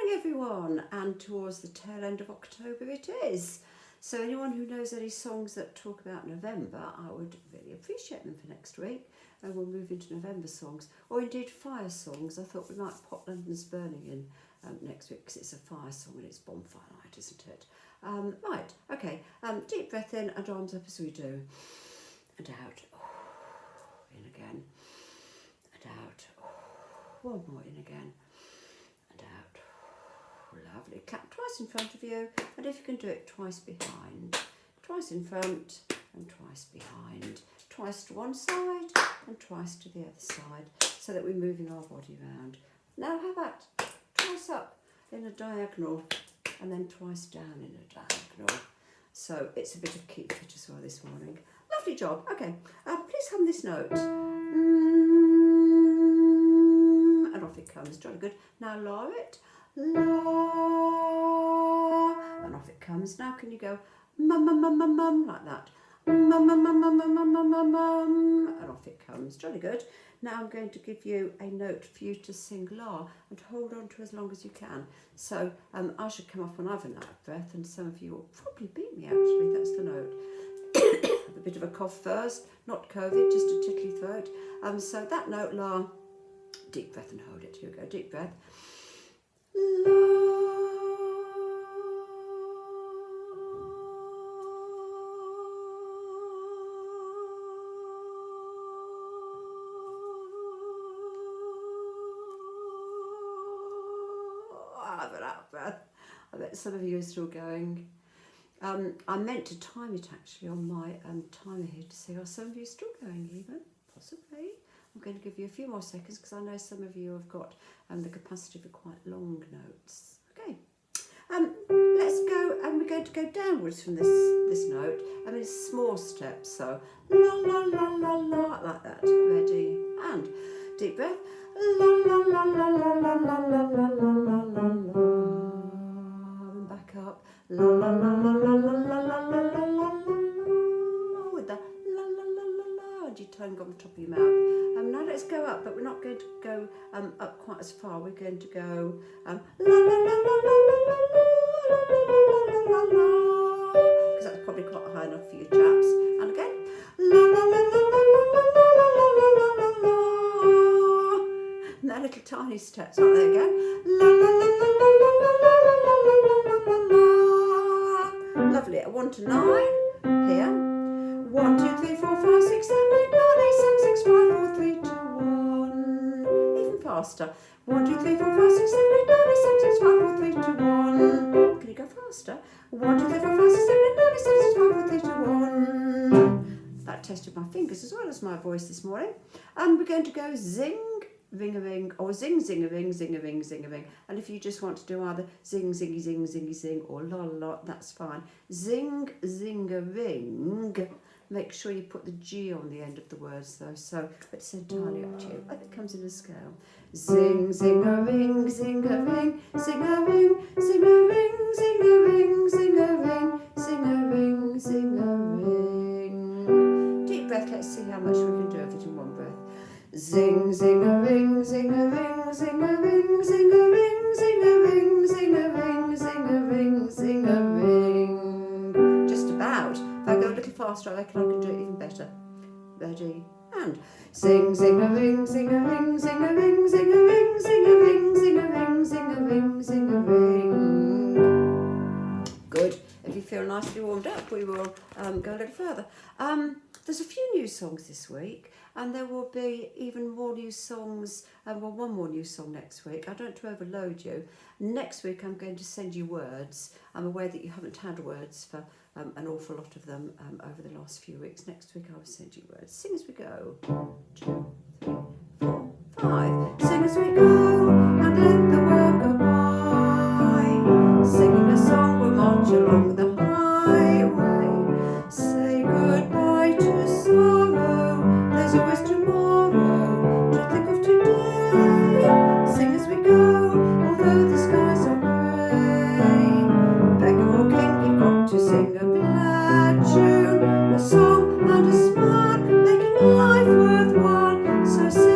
morning everyone, and towards the tail end of October it is. So anyone who knows any songs that talk about November, I would really appreciate them for next week, and we'll move into November songs, or indeed fire songs. I thought we might pop London's Burning in next week because it's a fire song and it's bonfire night, isn't it? Right, okay, deep breath in and arms up as we do, and out, in again, and out, one more in again, and out. Lovely. Clap twice in front of you, and if you can do it twice behind. Twice in front and twice behind. Twice to one side and twice to the other side, so that we're moving our body around. Now how about twice up in a diagonal and then twice down in a diagonal. So it's a bit of keep fit as well this morning. Lovely job. Okay, please hum this note. And off it comes. Jolly good. Now lower it. La, and off it comes. Now can you go mum mum mum mum mum like that? Mum mum mum mum mum mum mum mum mum, and off it comes. Jolly good. Now I'm going to give you a note for you to sing la and hold on to as long as you can. So I should come off when I've an out of breath, and some of you will probably beat me actually. That's the note. A bit of a cough first, not COVID, just a tickly throat. So that note la, deep breath and hold it. Here we go. Deep breath. Have an out breath. I bet some of you are still going. I meant to time it actually on my timer here to see, are some of you still going even? Possibly. I'm going to give you a few more seconds because I know some of you have got the capacity for quite long notes. Okay, let's go, and we're going to go downwards from this note. I mean, small steps, so la la la la la, like that. Ready, and deep breath. La la la la la la la la la la la la la. And back up. La la la la la la la la la la la la. With the la la la la la, and your tongue on the top of your mouth. Now let's go up, but we're not going to go up quite as far. We're going to go la la la la la la la la la la, because that's probably quite high enough for you chaps. And again, la la la la la la la la la la la. And they're little tiny steps, aren't they again? La la la la la la la la la la la. Lovely. 1 to 9 here. 1, 2, 3, 4, 5, 6, 7, 8, 9, 8, 7, 6, 5, 4, 3, 2, 1. Even faster. 1, 2, 3, 4, 5, 6, 7, 8, 9, 8, 7, 6, 5, 4, 3, 2, 1. Can you go faster? 1, 2, 3, 4, 5, 6, 7, 8, 9, 8, 7, 6, 5, 4, 3, 2, 1. That tested my fingers as well as my voice this morning. And we're going to go zing, ring-a-ring, or zing, zing-a-ring, zing-a-ring, zing-a-ring. And if you just want to do either zing, zingy, zing, zingy, zing, or la la, that's fine. Zing, zing-a-ring. Make sure you put the G on the end of the words though, so it's entirely up to you. I think it comes in a scale. Zing, zing-a-ring, zing-a-ring, zing-a-ring, zing-a-ring, zing-a-ring, zing-a-ring, zing-a-ring, zing-a-ring. Deep breath, let's see how much we can do of it in one breath. Zing, zing-a-ring, zing-a-ring, zing-a-ring, zing-a-ring, zing-a-ring, zing-a-ring, zing-a-ring, zing-a-ring. Just about. If I go a little faster, I reckon I can do it even better. Ready, and zing, zing-a-ring, zing-a-ring, zing-a-ring, zing-a-ring, zing-a-ring, zing-a-ring, zing-a-ring, zing-a-ring. Good. If you feel nicely warmed up, we will go a little further. There's a few new songs this week, and there will be even more new songs, well, one more new song next week. I don't want to overload you. Next week I'm going to send you words. I'm aware that you haven't had words for an awful lot of them over the last few weeks. Next week I will send you words. Sing as we go. 1, 2, 3, 4, 5. Sing as we go, and let the world go by. Singing a song, we'll march along the highway. Say goodbye to sorrow, there's always tomorrow to think of today. Sing as we go, although the skies are grey. Beggar or king, you've got to sing a glad tune, a song and a smile, making life worthwhile. So sing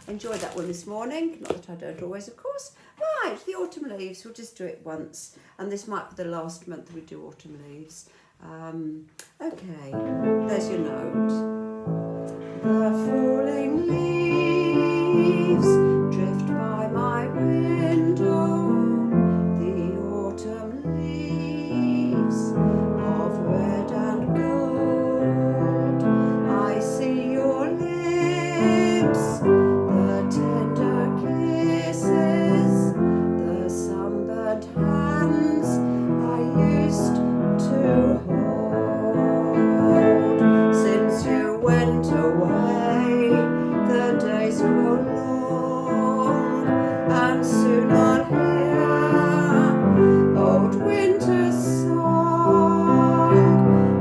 enjoyed that one this morning. Not that I don't always, of course. Right, the autumn leaves. We'll just do it once, and this might be the last month we do autumn leaves. Okay, there's your note. The falling leaves drift by my window. The autumn leaves of red and gold. I see your lips, the tender kisses, the sunburnt hands I used to hold. Since you went away, the days grow long, and soon I'll hear old winter's song.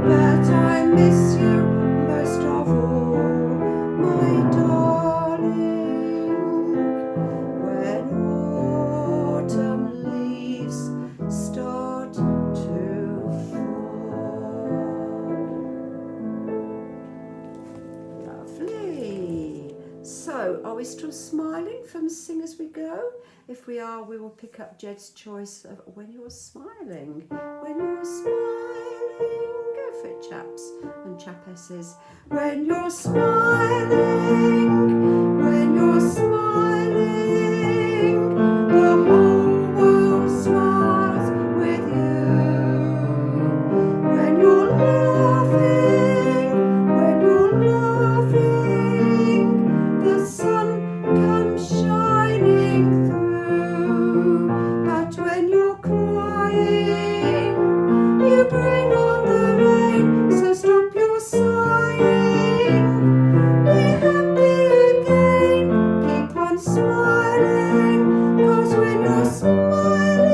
But I miss you most of all, my darling, when autumn leaves start to fall. Lovely. So, are we still smiling from Sing As We Go? If we are, we will pick up Jed's choice of When You're Smiling. When you're smiling, go for it, chaps and chapesses. When you're smiling, when you're smiling, the whole world smiles with you. When you're laughing, the sun comes shining through. But when you're crying, you bring on the rain. So stop your sighing, be happy again, keep on smiling. 'Cause when you're smiling,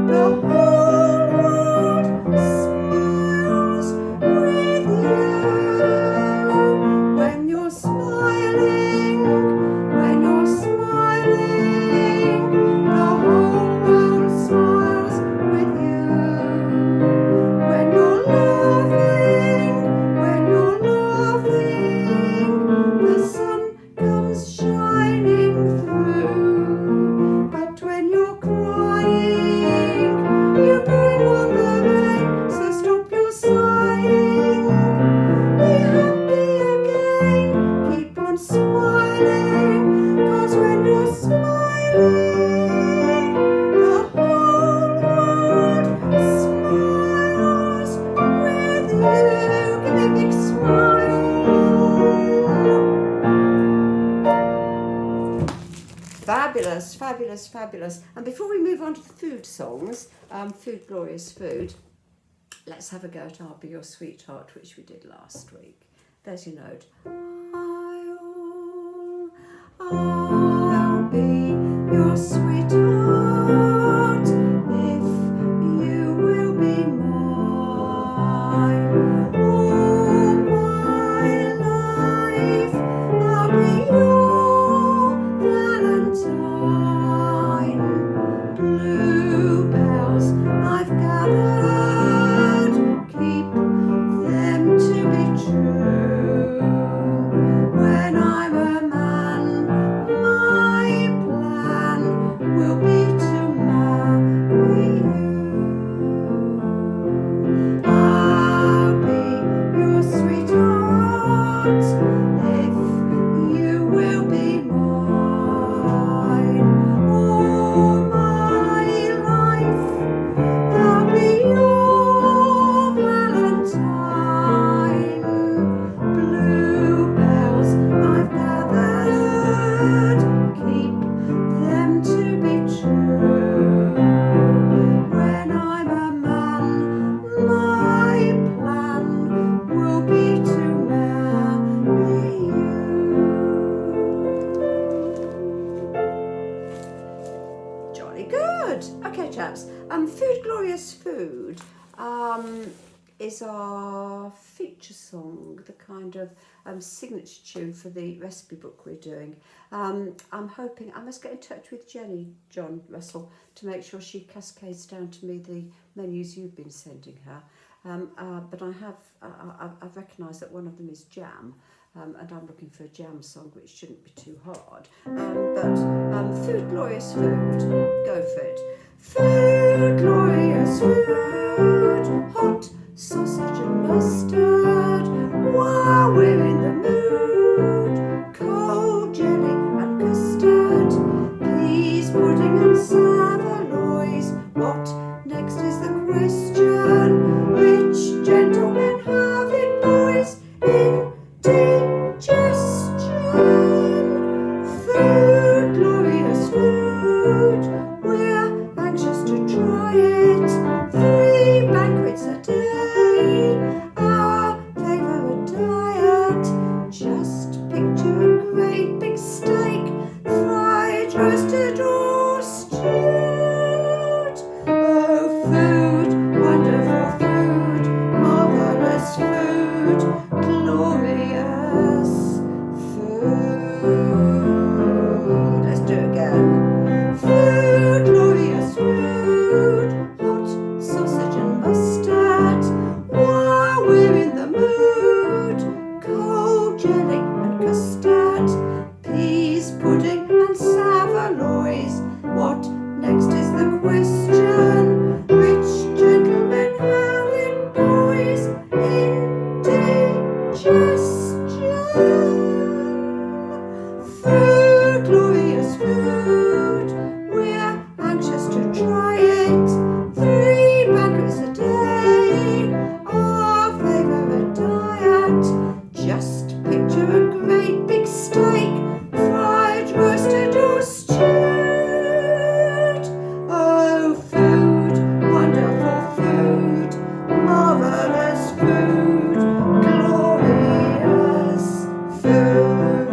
the whole world smiles with you. When you're smiling, the whole world smiles with you. When you're laughing, the sun comes shining through. But when you're crying, you bring on the rain. So stop your sighing, be happy again, keep on smiling. 'Cause when you're smiling, the whole world smiles with you. Give me a big smile. Fabulous, fabulous, fabulous. And before we move on to the food songs, Food Glorious Food, let's have a go at I'll Be Your Sweetheart, which we did last week. There's your note. I'll be your sweetheart if you will be mine. All my life I'll be your Valentine. Bluebells I've gathered, keep them to be true. When I'm a man, my plan will be to marry you. I'll be your sweetheart if you will be mine. All my life I'll be your Valentine. Bluebells I've gathered, keep them to be true. When I'm a man, my plan will be to marry you. Jolly good. Okay, chaps. Food Glorious Food is our feature song, the kind of signature tune for the recipe book we're doing. I'm hoping, I must get in touch with Jenny, John Russell, to make sure she cascades down to me the menus you've been sending her. But I've recognised that one of them is jam. and I'm looking for a jam song which shouldn't be too hard. But food, glorious food, go for it. Food, glorious food, hot sausage and mustard, while we're in the mood, cold jelly and custard, peas, pudding and saveloys. What next is the question? Rich gentlemen have it, boys, indigestion. Food, glorious food, we're anxious to try it. 3 banquets a day, our favourite diet. Just picture a great big steak, fried, roasted or stewed. Oh, food, wonderful food, marvellous food, glorious food. Let's do it again. Food, glorious food, hot sausage and mustard, while we're in the mood, cold jelly and custard, peas, pudding and saveloys. What next is the question? Rich gentlemen have it, boys, indigestion. Food, glorious food, we're anxious to try it. 3 banquets a day, our favourite diet. Just picture a great big steak, fried, roasted or stewed. Oh, food, wonderful food, marvellous food, glorious food.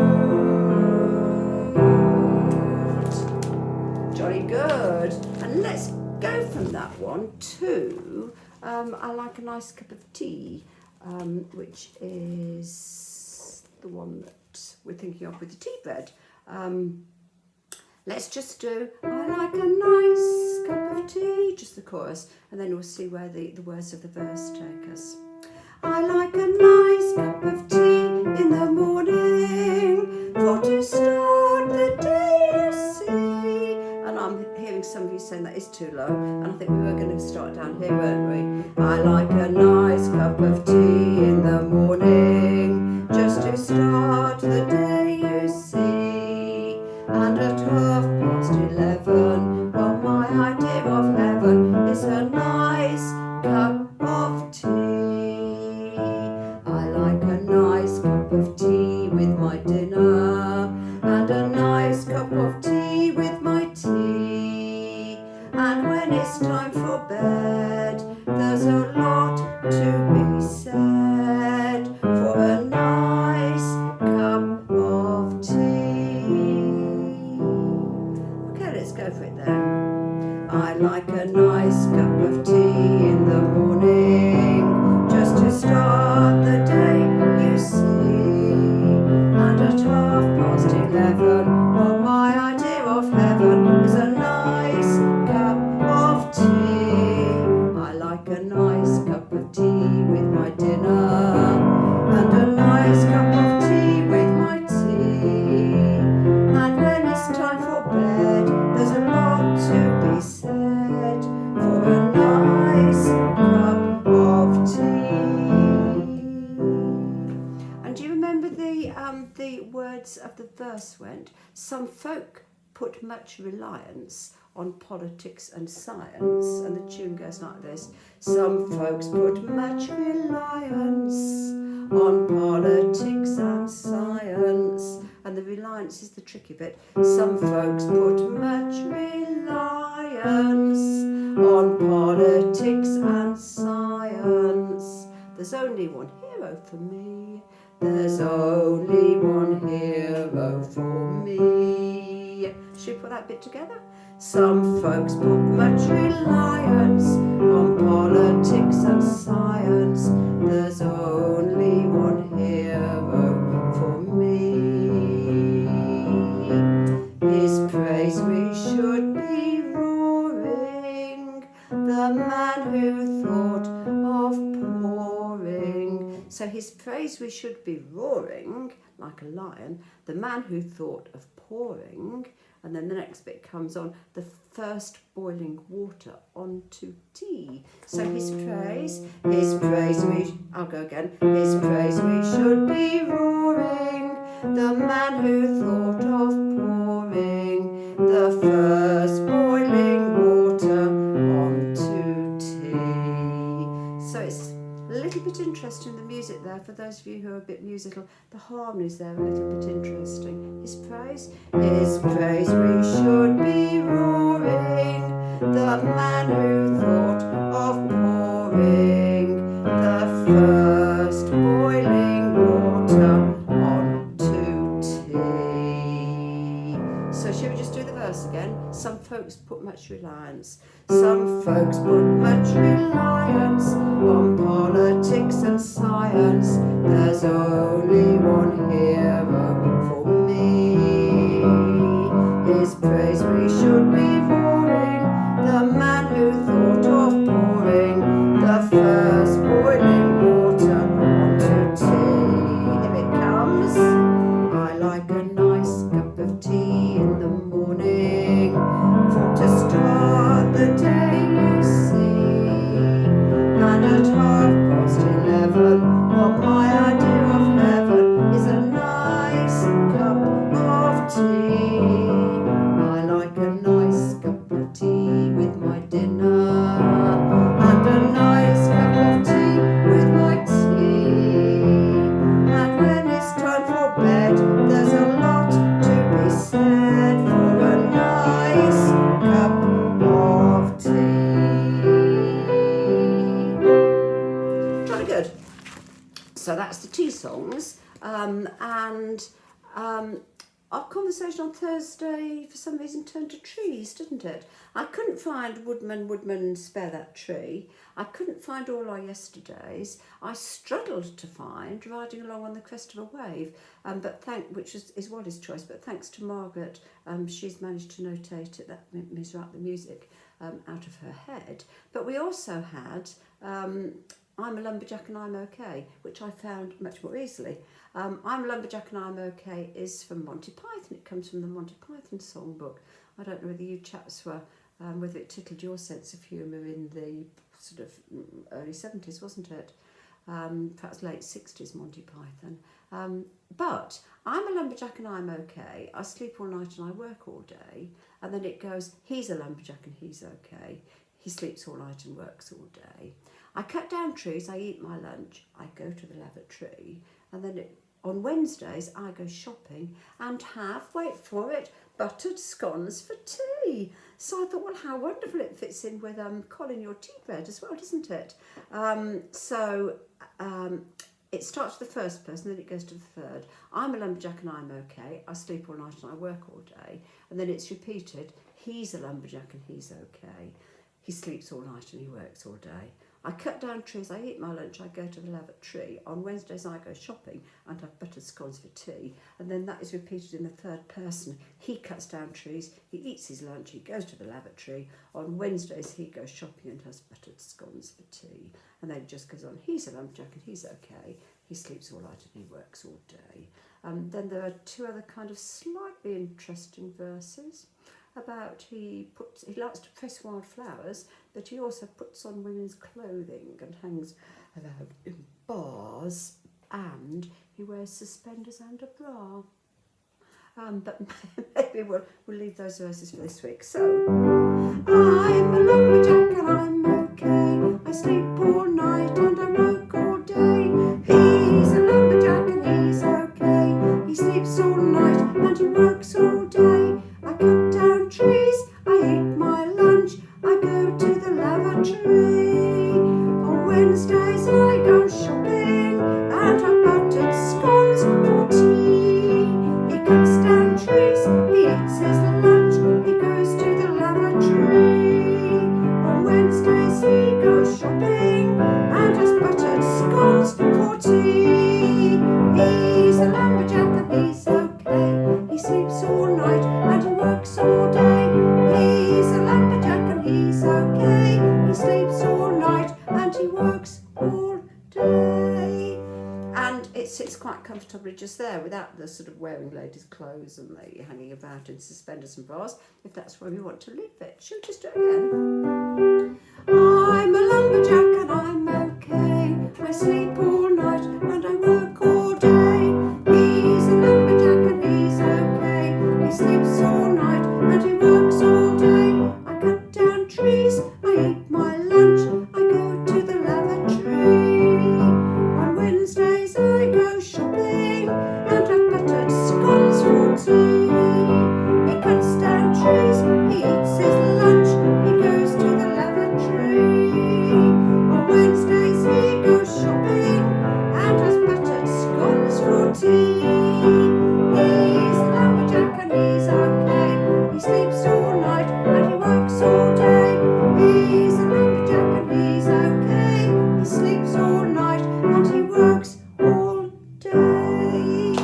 Jolly good. And let's go from that one to I like a nice cup of tea, which is the one that we're thinking of with the tea bread. Let's just do I like a nice cup of tea, just the chorus, and then we'll see where the words of the verse take us. I like a nice cup of tea in the morning, for to start the day, you see. And I'm hearing some of you saying that is too low, and I think we were going to start down here, weren't we? I like a nice cup of tea in the morning, just to start the day, you see. And at 11:30, well, my idea of heaven is a nice cup of tea. I like a nice cup of tea with my dinner, and a nice cup of tea with my tea. And when it's time for bed, there's a lot to be said for a nice cup of tea. Okay, let's go for it then. I like a nice cup of tea in the morning, just to start the day, you see. And at 11:30, well, my idea of heaven is a nice cup of tea. I like a nice cup of tea with my dinner, and a nice cup of tea with my tea. And when it's time for bed, there's a lot to be said for a nice cup of tea. And do you remember the words of the verse went? Some folk put much reliance on politics and science, and the tune goes like this. Some folks put much reliance on politics and science, and the reliance is the tricky bit. Some folks put much reliance on politics and science. There's only one hero for me. There's only one hero for me. Should we put that bit together? Some folks put much reliance on politics and science. There's only one hero for me. His praise we should be roaring, the man who thought of pouring. So he's praised we should be roaring like a lion, the man who thought of pouring, and then the next bit comes on, the first boiling water onto tea. So his praise I'll go again, his praise we should be roaring, the man who thought of pouring, the first boiling water onto tea. So it's a little bit interesting, the music there, for those of you who are a bit musical, the harmonies there are a little bit interesting. His praise we should be roaring, the man who thought of pouring, the first boiling water onto tea. So shall we just do the verse again? Some folks put much reliance on politics and science. There's only one hero for me. His praise we should be roaring, the man who thought of pouring, the first boiling water onto tea. Here it comes. I like a nice cup of tea in the morning, for to start the day, you see. And at 11:30, what my idea of heaven is a nice cup of tea. I like a nice cup of tea with my dinner, and a nice cup of tea with my tea. And when it's time for bed, there's a lot to be said for a nice cup of tea. Jolly good. So that's the tea songs, and our conversation on Thursday for some reason turned to trees, didn't it? I couldn't find Woodman, spare that tree. I couldn't find all our yesterdays. I struggled to find Riding Along on the Crest of a Wave, which is Wally's choice, but thanks to Margaret, she's managed to notate it. That means write the music out of her head. But we also had I'm a Lumberjack and I'm Okay, which I found much more easily. I'm a Lumberjack and I'm Okay is from Monty Python. It comes from the Monty Python songbook. I don't know whether you chaps were, whether it tickled your sense of humour in the sort of early 70s, wasn't it? Perhaps late 60s, Monty Python. But I'm a lumberjack and I'm okay. I sleep all night and I work all day. And then it goes, he's a lumberjack and he's okay. He sleeps all night and works all day. I cut down trees, I eat my lunch, I go to the lavatory, and then on Wednesdays I go shopping and have, wait for it, buttered scones for tea. So I thought, well, how wonderful, it fits in with Colin, your tea bread as well, doesn't it? It starts with the first person, then it goes to the third. I'm a lumberjack and I'm okay. I sleep all night and I work all day. And then it's repeated. He's a lumberjack and he's okay. He sleeps all night and he works all day. I cut down trees, I eat my lunch, I go to the lavatory. On Wednesdays I go shopping and have buttered scones for tea. And then that is repeated in the third person. He cuts down trees, he eats his lunch, he goes to the lavatory. On Wednesdays he goes shopping and has buttered scones for tea. And then it just goes on, he's a lumberjack and he's okay. He sleeps all night and he works all day. Then there are two other kind of slightly interesting verses about he likes to press wildflowers, but he also puts on women's clothing and hangs about in bars, and he wears suspenders and a bra. But maybe we'll leave those verses for this week. So, I'm a lumberjack and I'm okay. I sleep all night and I work all day. He's a lumberjack and he's okay. He sleeps all night and he works all day. I cut down trees, I eat my lunch, I go to the lavatory. On Wednesdays I go shopping and have buttered scones for tea. He cuts down trees, he eats his lunch, he goes to the lavatory. On Wednesdays he goes shopping comfortably just there without the sort of wearing ladies' clothes and the hanging about in suspenders and bras, if that's where we want to leave it. Should we just do it again? I'm a lumberjack and I'm okay. I sleep all night and I work all day. He's a lumberjack and he's okay. He sleeps all night and he works all day. I cut down trees, I eat my lunch, I go to the lavatory. On Wednesdays I go shopping and have buttered scones for tea. He cuts down trees, he eats his lunch, he goes to the lavatory. On Wednesdays he goes shopping and has buttered scones for tea. He's a lumberjack and he's okay. He sleeps all night and he works all day. He's a lumberjack and he's okay. He sleeps all night and he works all day.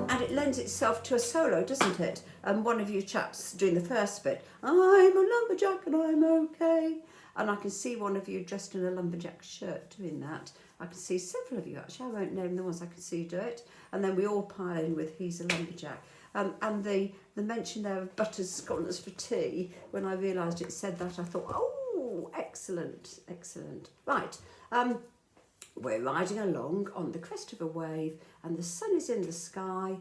And it lends itself to a solo, doesn't it? One of you chaps doing the first bit, I'm a lumberjack and I'm okay. And I can see one of you dressed in a lumberjack shirt doing that. I can see several of you actually. I won't name the ones I can see you do it. And then we all pile in with he's a lumberjack. And the mention there of butter scones for tea, when I realised it said that, I thought, oh, excellent, excellent. Right, we're riding along on the crest of a wave and the sun is in the sky.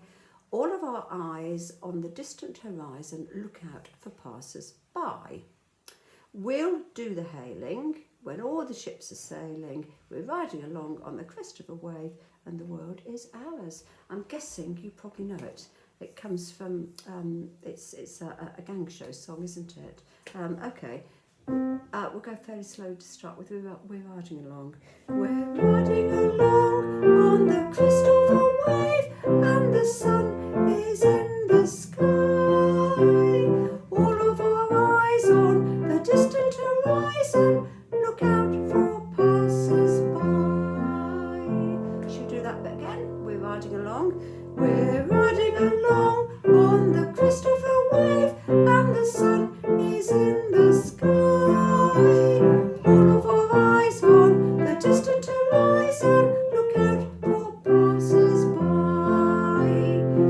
All of our eyes on the distant horizon look out for passers-by. We'll do the hailing when all the ships are sailing. We're riding along on the crest of a wave and the world is ours. I'm guessing you probably know it. It comes from, it's a gang show song, isn't it? Okay, we'll go fairly slow to start with. We're riding along. We're riding along on the crest of a wave and the sun is in the sky. All of our eyes on the distant horizon look out for passers-by. Should we do that bit again? We're riding along. We're riding along on the crest of a wave and the sun is in the sky. All of our eyes on the distant horizon look out for passers-by.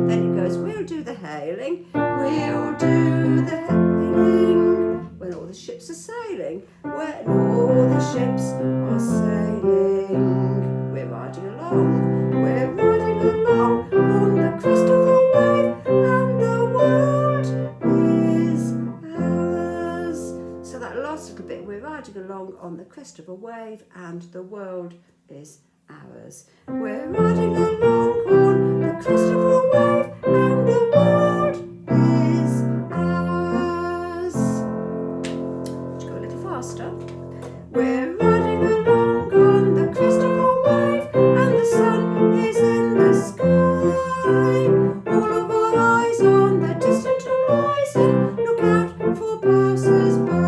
Then it goes, we'll do the hailing, we'll do the hailing when all the ships are sailing, when all the ships are sailing. We're riding along, we're riding along on the crest of a wave and the world is ours. So that last little bit, we're riding along on the crest of a wave and the world is ours. We're riding along on the crest of a wave and the world is ours. Let's go a little faster. We're riding along on the crest of a wave and the sun is in the sky. All of our eyes on the distant horizon look out for passers-by.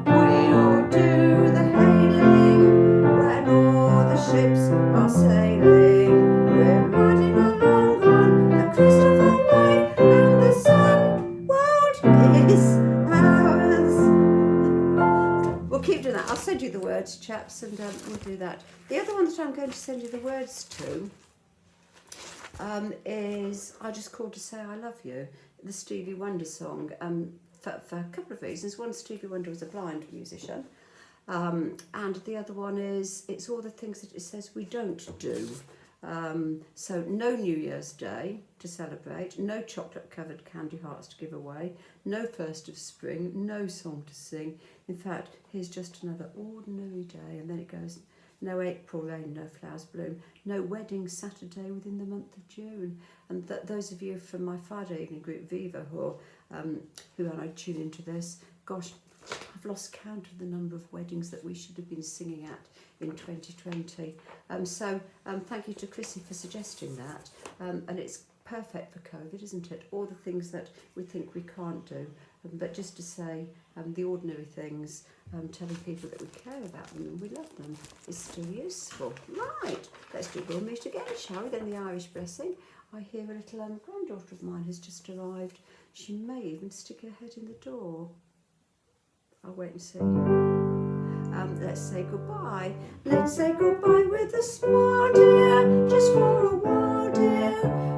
We'll do the hailing when all the ships are sailing. We're riding along on the crest of a wave and the sun world is ours. We'll keep doing that. I'll send you the words, chaps, and we'll do that. The other one that I'm going to send you the words to is I Just Called to Say I Love You, the Stevie Wonder song, for a couple of reasons. One, Stevie Wonder was a blind musician, and the other one is it's all the things that it says we don't do. So no New Year's Day to celebrate, no chocolate-covered candy hearts to give away, no 1st of spring, no song to sing. In fact, here's just another ordinary day. And then it goes, no April rain, no flowers bloom, no wedding Saturday within the month of June. And those of you from my Friday evening group, Vivo, who I tune into this, gosh, I've lost count of the number of weddings that we should have been singing at in 2020. So thank you to Chrissy for suggesting that. And it's perfect for COVID, isn't it? All the things that we think we can't do. But just to say the ordinary things, telling people that we care about them and we love them is still useful. Right, let's do We'll Meet Again, shall we? Then the Irish blessing. I hear a little granddaughter of mine has just arrived. She may even stick her head in the door. I'll wait and see. let's say goodbye. Let's say goodbye with a smile, dear, just for a while, dear.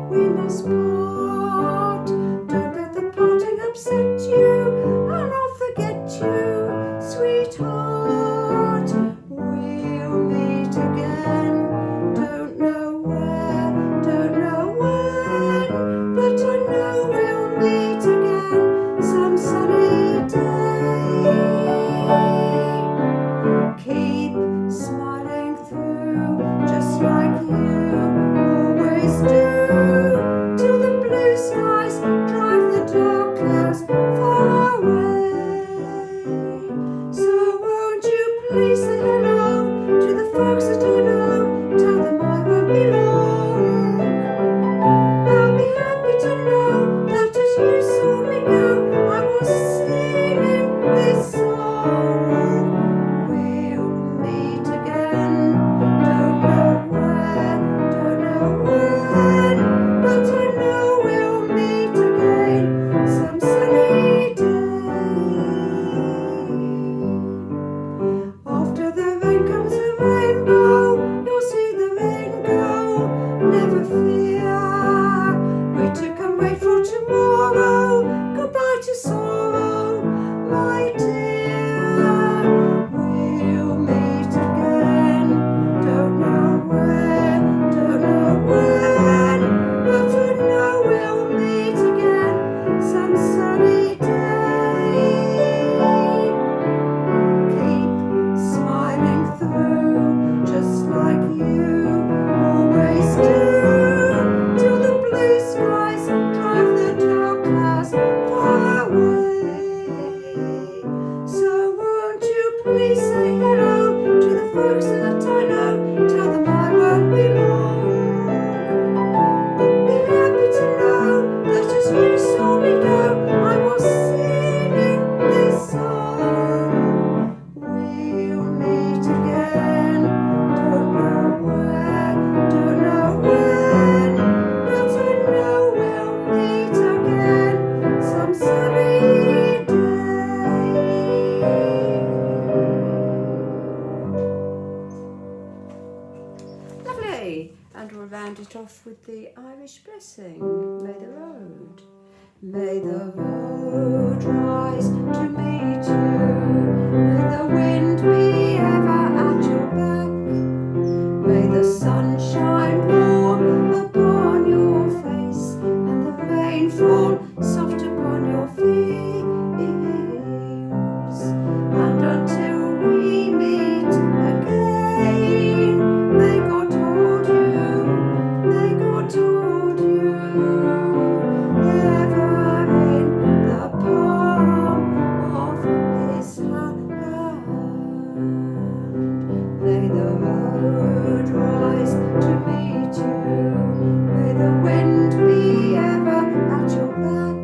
We must part. Don't let the parting upset you, and I'll forget you, sweetheart. We'll meet again. Don't know where, don't know when, but I know we'll meet again some sunny day. Keep smiling through, just like you always do, till the blue skies drive the dark clouds far away. So won't you please say hello to the folks that I know, tell them I won't be long. I'll be happy to know that as you saw me go, I was singing this song. We'll meet again, don't know where, don't know when, but I know we'll meet again some sunny day. After the rain comes the rainbow, you'll see the rain go, never fear. Wait to come, wait for tomorrow, goodbye to sorrow, my dear. We'll meet again, don't know where, don't know when, but I know we'll meet again some sunny day. Keep smiling through, just like you always do, till the blue skies drive the dark clouds far away. So won't you please say hello to the folks that I know, tell them I won't be long. But be happy to know that as you saw me go, I was singing this song. We'll meet again, don't know where, don't know when, but I know we'll meet again some sunny day. Lovely, and we'll round it off with the Irish blessing. May the road rise to meet you. May the wind be ever at your back. May the sun shine warm upon your face, and the rain fall soft upon your fields. And until we meet again, may God hold you, may God hold you, ever in the palm of His hand. May the road rise to meet you. May the wind be ever at your back.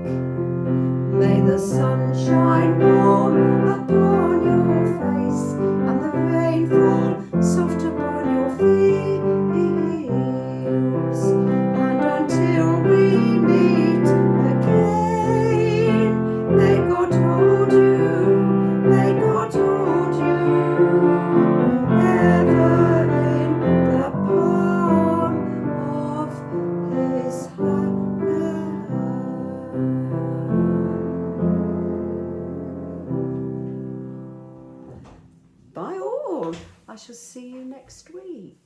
May the sun shine warm upon your face, and the rain fall soft upon your fields. And until we meet again, may God hold you, may God hold you, ever in the palm of His hand. Bye all. I shall see you next week.